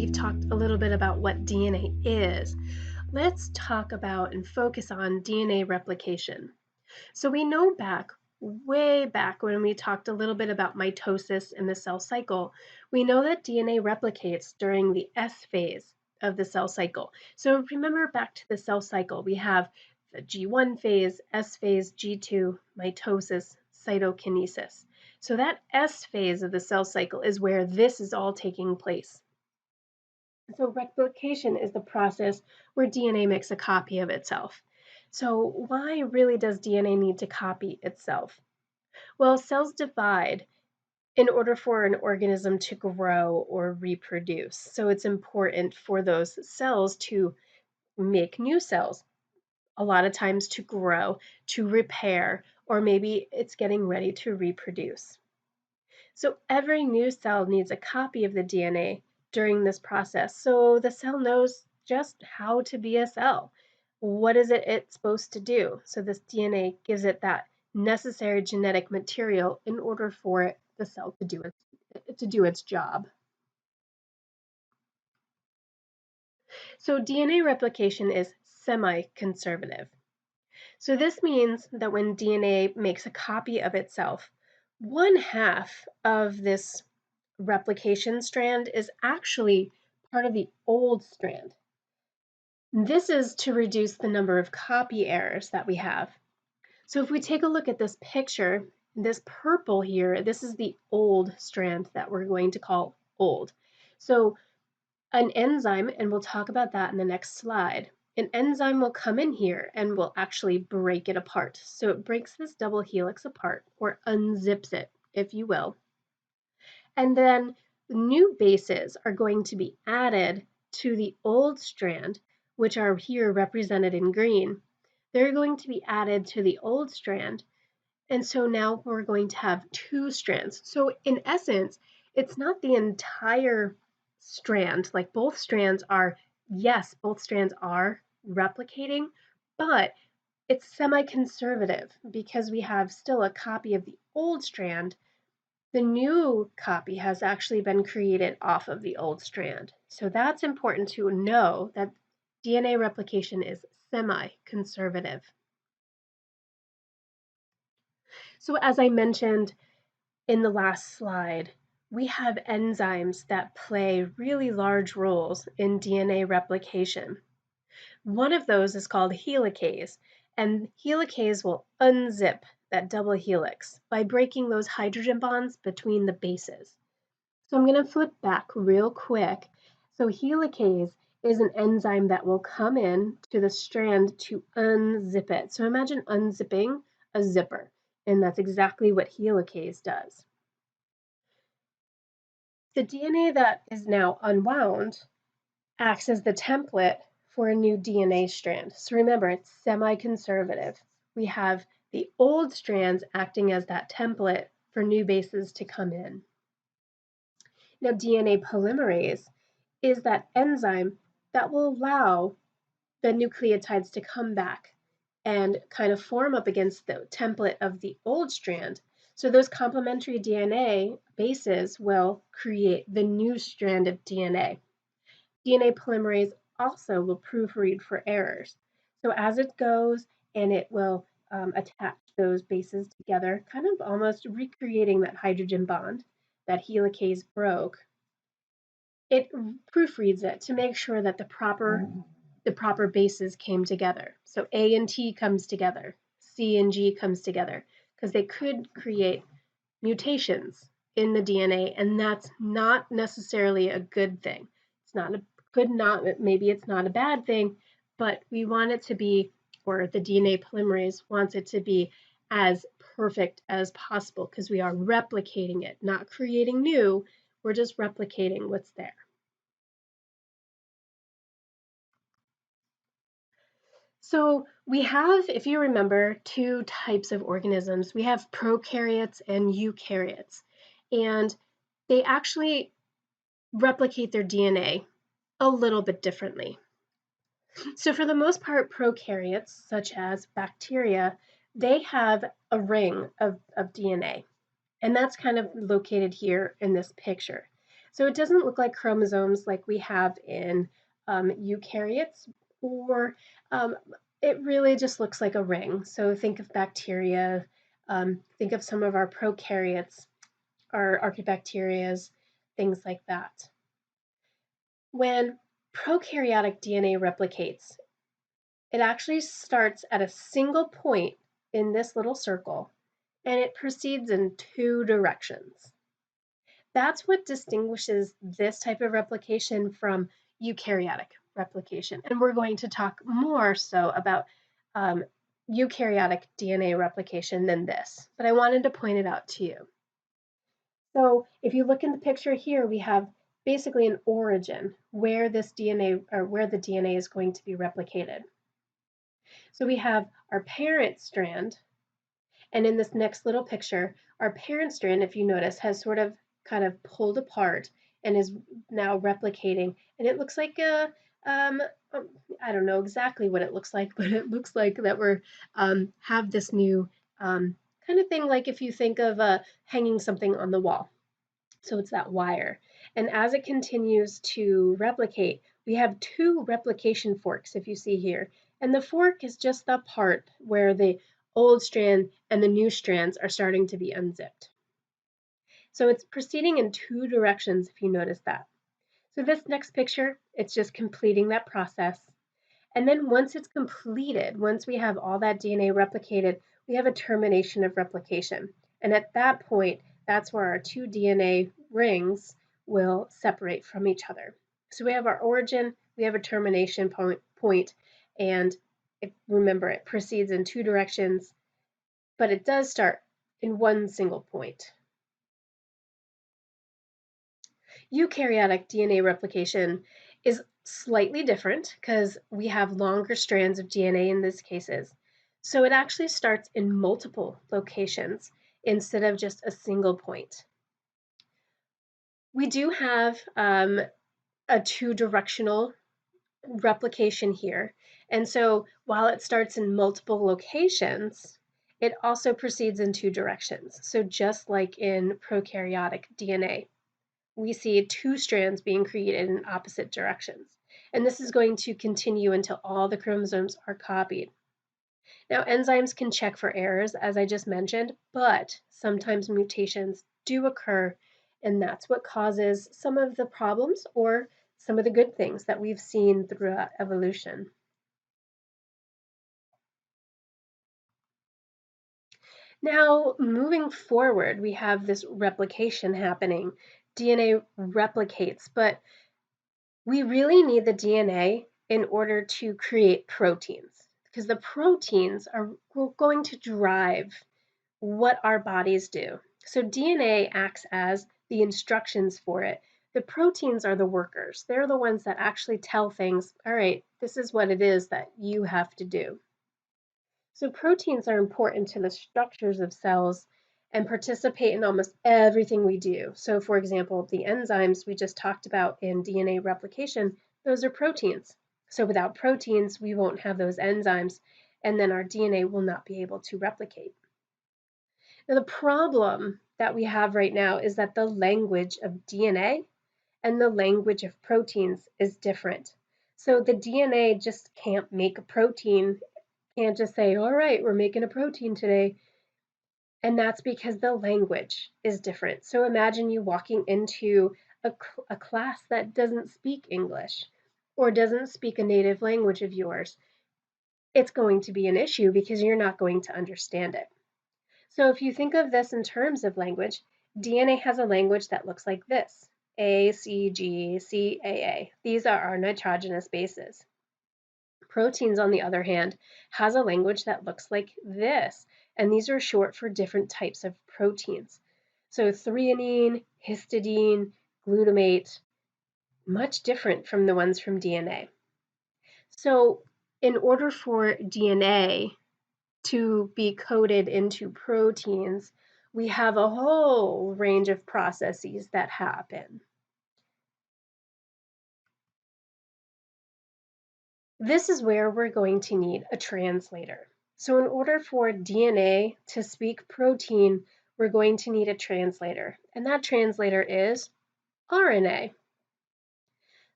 we've talked a little bit about what DNA is, let's talk about and focus on DNA replication. So we know way back when we talked a little bit about mitosis in the cell cycle, we know that DNA replicates during the S phase of the cell cycle. So remember back to the cell cycle, we have the G1 phase, S phase, G2, mitosis, cytokinesis. So that S phase of the cell cycle is where this is all taking place. So replication is the process where DNA makes a copy of itself. So why really does DNA need to copy itself? Well, cells divide in order for an organism to grow or reproduce. So it's important for those cells to make new cells, a lot of times to grow, to repair, or maybe it's getting ready to reproduce. So every new cell needs a copy of the DNA during this process so the cell knows just how to be a cell. What is it's supposed to do? So this DNA gives it that necessary genetic material in order for the cell to do its job. So DNA replication is semi-conservative. So this means that when DNA makes a copy of itself, one half of this replication strand is actually part of the old strand. This is to reduce the number of copy errors that we have. So if we take a look at this picture, this purple here, this is the old strand that we're going to call old. So an enzyme, and we'll talk about that in the next slide, an enzyme will come in here and will actually break it apart. So it breaks this double helix apart, or unzips it, if you will. And then new bases are going to be added to the old strand, which are here represented in green. They're going to be added to the old strand. And so now we're going to have two strands. So in essence, it's not the entire strand, like both strands are, yes, both strands are replicating, but it's semi-conservative because we have still a copy of the old strand. The new copy has actually been created off of the old strand. So that's important to know that DNA replication is semi-conservative. So as I mentioned in the last slide, we have enzymes that play really large roles in DNA replication. One of those is called helicase, and helicase will unzip that double helix by breaking those hydrogen bonds between the bases. So I'm going to flip back real quick. So helicase is an enzyme that will come in to the strand to unzip it. So imagine unzipping a zipper, and that's exactly what helicase does. The DNA that is now unwound acts as the template for a new DNA strand. So remember, it's semi-conservative. We have the old strands acting as that template for new bases to come in. Now, DNA polymerase is that enzyme that will allow the nucleotides to come back and kind of form up against the template of the old strand. So those complementary DNA bases will create the new strand of DNA. DNA polymerase also will proofread for errors. So as it goes and it will attach those bases together, kind of almost recreating that hydrogen bond that helicase broke, it proofreads it to make sure that the proper bases came together. So A and T comes together, C and G comes together, because they could create mutations in the DNA, and that's not necessarily a good thing. It's not a maybe it's not a bad thing, but we want it to be, or the DNA polymerase wants it to be as perfect as possible because we are replicating it, not creating new, we're just replicating what's there. So we have, if you remember, two types of organisms. We have prokaryotes and eukaryotes, and they actually replicate their DNA a little bit differently. So for the most part, prokaryotes, such as bacteria, they have a ring of DNA, and that's kind of located here in this picture. So it doesn't look like chromosomes like we have in eukaryotes, or it really just looks like a ring. So think of bacteria, think of some of our prokaryotes, our archaebacterias, things like that. When prokaryotic DNA replicates, it actually starts at a single point in this little circle and it proceeds in two directions. That's what distinguishes this type of replication from eukaryotic replication. And we're going to talk more so about eukaryotic DNA replication than this, but I wanted to point it out to you. So if you look in the picture here, we have basically an origin where this DNA or where the DNA is going to be replicated. So we have our parent strand, and in this next little picture, our parent strand, if you notice, has sort of kind of pulled apart and is now replicating. And it looks like um, I don't know exactly what it looks like, but it looks like that we're have this new kind of thing, like if you think of hanging something on the wall. So it's that wire. And as it continues to replicate, we have two replication forks, if you see here. And the fork is just the part where the old strand and the new strands are starting to be unzipped. So it's proceeding in two directions, if you notice that. So this next picture, it's just completing that process. And then once it's completed, once we have all that DNA replicated, we have a termination of replication. And at that point, that's where our two DNA rings will separate from each other. So we have our origin, we have a termination point, and remember, it proceeds in two directions, but it does start in one single point. Eukaryotic DNA replication is slightly different because we have longer strands of DNA in these cases. So it actually starts in multiple locations instead of just a single point. We do have a two-directional replication here. And so while it starts in multiple locations, it also proceeds in two directions. So just like in prokaryotic DNA, we see two strands being created in opposite directions. And this is going to continue until all the chromosomes are copied. Now, enzymes can check for errors, as I just mentioned, but sometimes mutations do occur, and that's what causes some of the problems or some of the good things that we've seen throughout evolution. Now, moving forward, we have this replication happening. DNA replicates, but we really need the DNA in order to create proteins because the proteins are going to drive what our bodies do. So DNA acts as the instructions for it. The proteins are the workers. They're the ones that actually tell things, all right, this is what it is that you have to do. So proteins are important to the structures of cells and participate in almost everything we do. So for example, the enzymes we just talked about in DNA replication, those are proteins. So without proteins, we won't have those enzymes, and then our DNA will not be able to replicate. Now the problem that we have right now is that the language of DNA and the language of proteins is different. So the DNA just can't make a protein, can't just say, all right, we're making a protein today. And that's because the language is different. So imagine you walking into a class that doesn't speak English or doesn't speak a native language of yours. It's going to be an issue because you're not going to understand it. So if you think of this in terms of language, DNA has a language that looks like this: A, C, G, C, A, A. These are our nitrogenous bases. Proteins, on the other hand, has a language that looks like this, and these are short for different types of proteins. So threonine, histidine, glutamate, much different from the ones from DNA. So in order for DNA to be coded into proteins, we have a whole range of processes that happen. This is where we're going to need a translator. So in order for DNA to speak protein, we're going to need a translator. And that translator is RNA.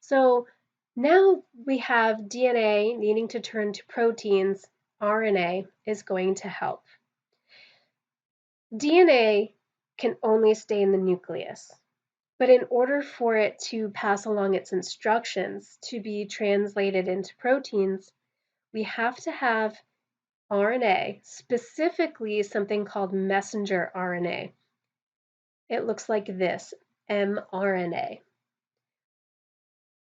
So now we have DNA needing to turn to proteins. RNA is going to help. DNA can only stay in the nucleus, but in order for it to pass along its instructions to be translated into proteins, we have to have RNA, specifically something called messenger RNA. It looks like this, mRNA.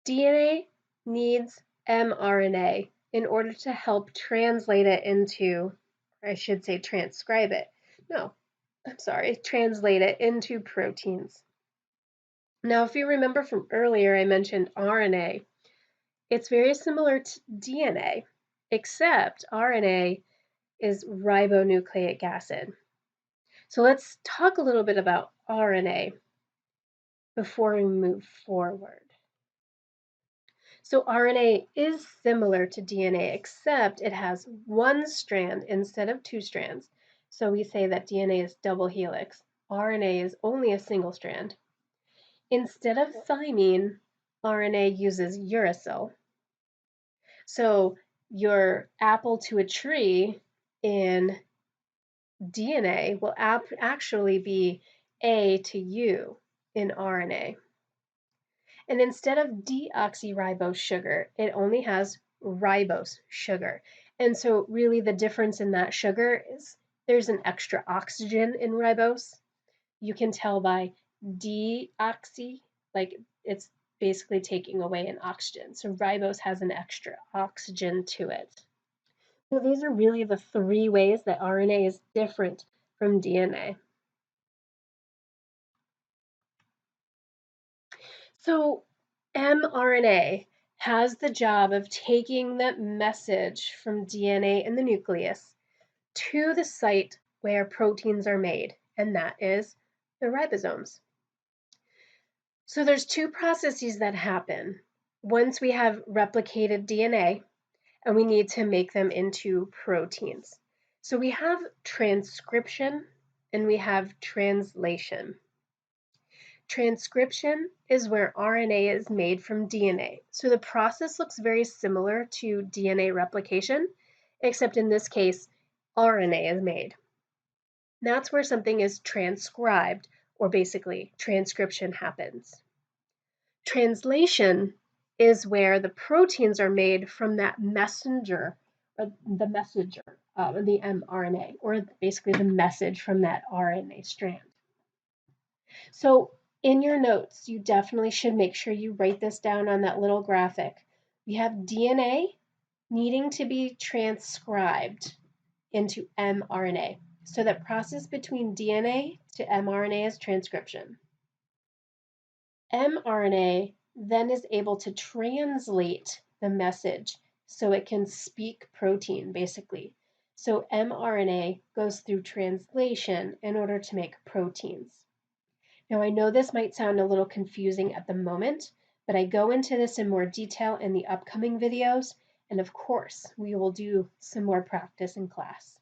DNA needs mRNA in order to help translate it into, I should say transcribe it. No, I'm sorry, translate it into proteins. Now, if you remember from earlier, I mentioned RNA. It's very similar to DNA, except RNA is ribonucleic acid. So let's talk a little bit about RNA before we move forward. So RNA is similar to DNA, except it has one strand instead of two strands. So we say that DNA is double helix. RNA is only a single strand. Instead of thymine, RNA uses uracil. So your apple to a tree in DNA will actually be A to U in RNA. And instead of deoxyribose sugar, it only has ribose sugar. And so really the difference in that sugar is there's an extra oxygen in ribose. You can tell by deoxy, like it's basically taking away an oxygen. So ribose has an extra oxygen to it. So these are really the three ways that RNA is different from DNA. So mRNA has the job of taking that message from DNA in the nucleus to the site where proteins are made, and that is the ribosomes. So there's two processes that happen. Once we have replicated DNA, and we need to make them into proteins. So we have transcription and we have translation. Transcription is where RNA is made from DNA. So the process looks very similar to DNA replication, except in this case, RNA is made. That's where something is transcribed, or basically transcription happens. Translation is where the proteins are made from that messenger, or the messenger, the mRNA, or basically the message from that RNA strand. So in your notes, you definitely should make sure you write this down on that little graphic. We have DNA needing to be transcribed into mRNA. So that process between DNA to mRNA is transcription. mRNA then is able to translate the message so it can speak protein, basically. So mRNA goes through translation in order to make proteins. Now, I know this might sound a little confusing at the moment, but I go into this in more detail in the upcoming videos, and of course, we will do some more practice in class.